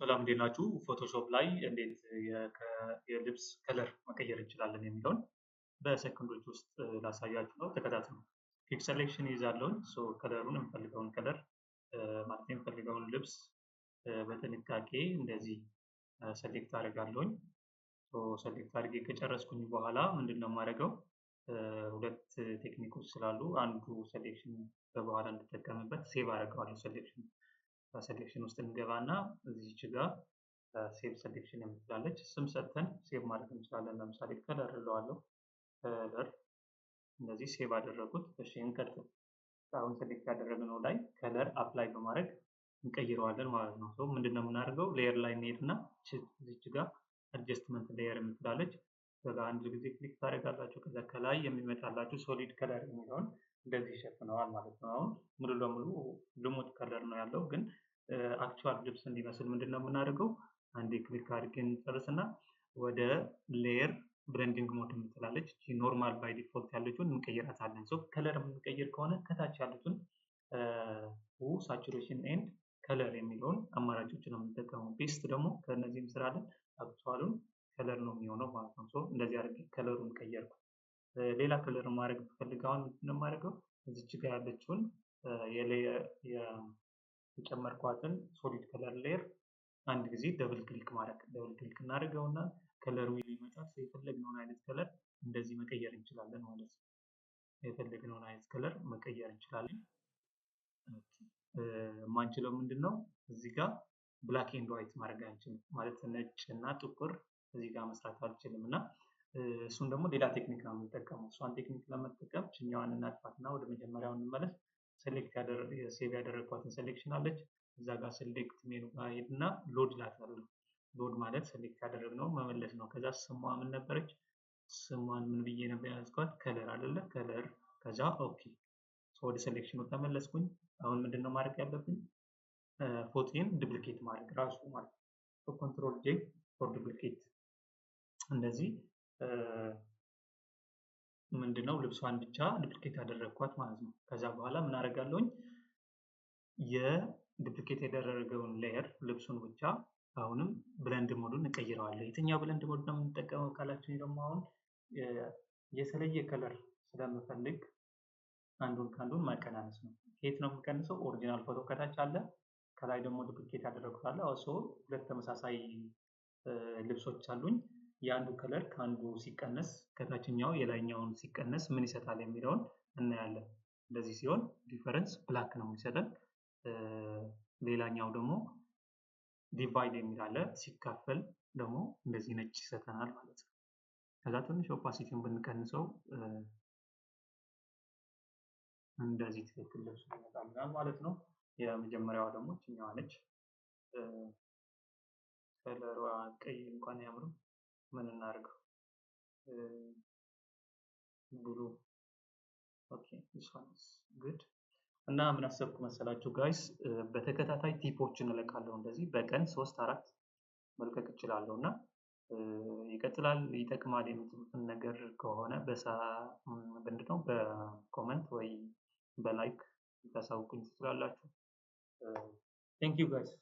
ሰላም እንዴት ናችሁ? ፎቶሾፕ ላይ እንዴት የልብስ ከለር መቀየር እንችላለን የሚለውን በሰከንዶች ውስጥ ላሳያችሁ ነው። ተከታተሉ። ፒክ ሴሌክሽን ይይዛለሁኝ። ከለሩን የምፈልገውን ከለር ማለት የምፈልገውን ልብስ በጥንቃቄ እንደዚህ ሰሌክት አደርጋለሁኝ። ሰሌክት አድርጌ ከጨረስኩኝ በኋላ ምንድነው የማደርገው? ሁለት ቴክኒኮች ስላሉ አንዱ ሰሌክሽን በኋላ እንድጠቀምበት ሴቭ አደርገዋለሁ። ሰሌክሽን ውስጥ እንገባና እዚች ጋር ሴቭ ሰሌክሽን የምትላለች ስም ሰጥተን ሴቭ ማድረግ እንችላለን። ለምሳሌ ከለር እለዋለሁ። ከለር እንደዚህ ሴቭ አደረጉት። እሺ እንቀጥል። አሁን ሰሌክት ያደረግነው ላይ ከለር አፕላይ በማድረግ እንቀይረዋለን ማለት ነው። ምንድነው የምናደርገው? ሌየር ላይ እንሄድና እዚች ጋር አድጀስትመንት ሌየር የምትላለች በአንድ ጊዜ ክሊክ ታደርጋላችሁ። ከዛ ከላይ የሚመጣላችሁ ሶሊድ ከለር የሚለውን እንደዚህ ይሸፍነዋል ማለት ነው። አሁን ሙሉ ለሙሉ ልሙጥ ከለር ነው ያለው፣ ግን አክቹዋል ልብስ እንዲመስል ምንድነው የምናደርገው? አንዴ ክሊክ አድርገን እንጨርስና ወደ ሌየር ብሌንዲንግ ሞድ የምትላለች ኖርማል ባይ ዲፎልት ያለችውን እንቀይራታለን። ከለር የምንቀይር ከሆነ ከታች ያሉትን ሳቹሬሽን ኤንድ ከለር የሚለውን አማራጮች ነው የምንጠቀመው። ፔስት ደግሞ ከነዚህም ስራለን አክቹዋሉን ከለር ነው የሚሆነው ማለት ነው። እንደዚህ አድርጌ ከለሩን ቀየርኩ። ሌላ ከለር ማድረግ ብፈልግ አሁን ምንድነው የማደርገው? እዚች ጋር ያለችውን የጨመርኳትን ሶሊድ ከለር ሌየር አንድ ጊዜ ደብል ክሊክ እናደርገውና ከለሩ ይመጣል። የፈለግነውን አይነት ከለር እንደዚህ መቀየር እንችላለን ማለት ነው። የፈለግነውን አይነት ከለር መቀየር እንችላለን። የማንችለው ምንድነው? እዚህ ጋር ብላክ ኤንድ ዋይት ማድረግ አንችልም ማለት ነጭ እና ጥቁር እዚህ ጋር መስራት አልችልም እና እሱን ደግሞ ሌላ ቴክኒክ ነው የምንጠቀመው። እሷን ቴክኒክ ለመጠቀም ችኛዋን እናጥፋትና ወደ መጀመሪያው እንመለስ። ሴቭ ያደረግኳትን ሴሌክሽን አለች እዛ ጋር ሴሌክት ሜኑ ጋር ሄድና ሎድ ላታለሁ። ሎድ ማለት ሴሌክት ያደረግነው መመለስ ነው። ከዛ ስሟ ምን ነበረች? ስሟን ምን ብዬ ነበር ያዝኳት? ከለር አይደለ? ከለር ከዛ ኦኬ። ወደ ሴሌክሽኑ ተመለስኩኝ። አሁን ምንድነው ማድረግ ያለብኝ? ፎቶን ዱፕሊኬት ማድረግ ራሱ ማለት ነው። ኮንትሮል ጄ ፎር ዱፕሊኬት እንደዚህ ምንድነው ልብሷን ብቻ ዱፕሊኬት ያደረግኳት ማለት ነው። ከዛ በኋላ ምን አደርጋለሁኝ? የዱፕሊኬት የተደረገውን ሌየር ልብሱን ብቻ አሁንም ብለንድ ሞዱን እቀይረዋለሁ። የትኛው ብለንድ ሞድ ነው የምንጠቀመው ካላችሁኝ ደግሞ አሁን የተለየ ከለር ስለምፈልግ አንዱን ከአንዱን ማቀናነስ ነው። ከየት ነው የምቀንሰው? ኦሪጂናል ፎቶ ከታች አለ፣ ከላይ ደግሞ ዱፕሊኬት ያደረኩት አለ። ሁለት ተመሳሳይ ልብሶች አሉኝ። የአንዱ ከለር ከአንዱ ሲቀነስ ከታችኛው የላይኛውን ሲቀነስ ምን ይሰጣል የሚለውን እናያለን። እንደዚህ ሲሆን ዲፈረንስ ብላክ ነው የሚሰጠን። ሌላኛው ደግሞ ዲቫይድ የሚል አለ፣ ሲካፈል ደግሞ እንደዚህ ነጭ ይሰጠናል ማለት ነው። ከዛ ትንሽ ኦፓሲቲውን ብንቀንሰው እንደዚህ ትክክል ልብሱ ይመጣልናል ማለት ነው። የመጀመሪያዋ ደግሞ እችኛዋ ነች። ከለሯ ቀይ እንኳን አያምርም። ምን እናድርገው? ብሉ ኦኬ this one is good። እና ምን አሰብኩ መሰላችሁ ጋይስ፣ በተከታታይ ቲፖችን እለቃለሁ። እንደዚህ በቀን 3-4 መልቀቅ እችላለሁ እና ይቀጥላል። ይጠቅማል የምትሉትን ነገር ከሆነ ምንድነው በኮመንት ወይ በላይክ ልታሳውቁኝ ትችላላችሁ። ቴንክ ዩ ጋይስ።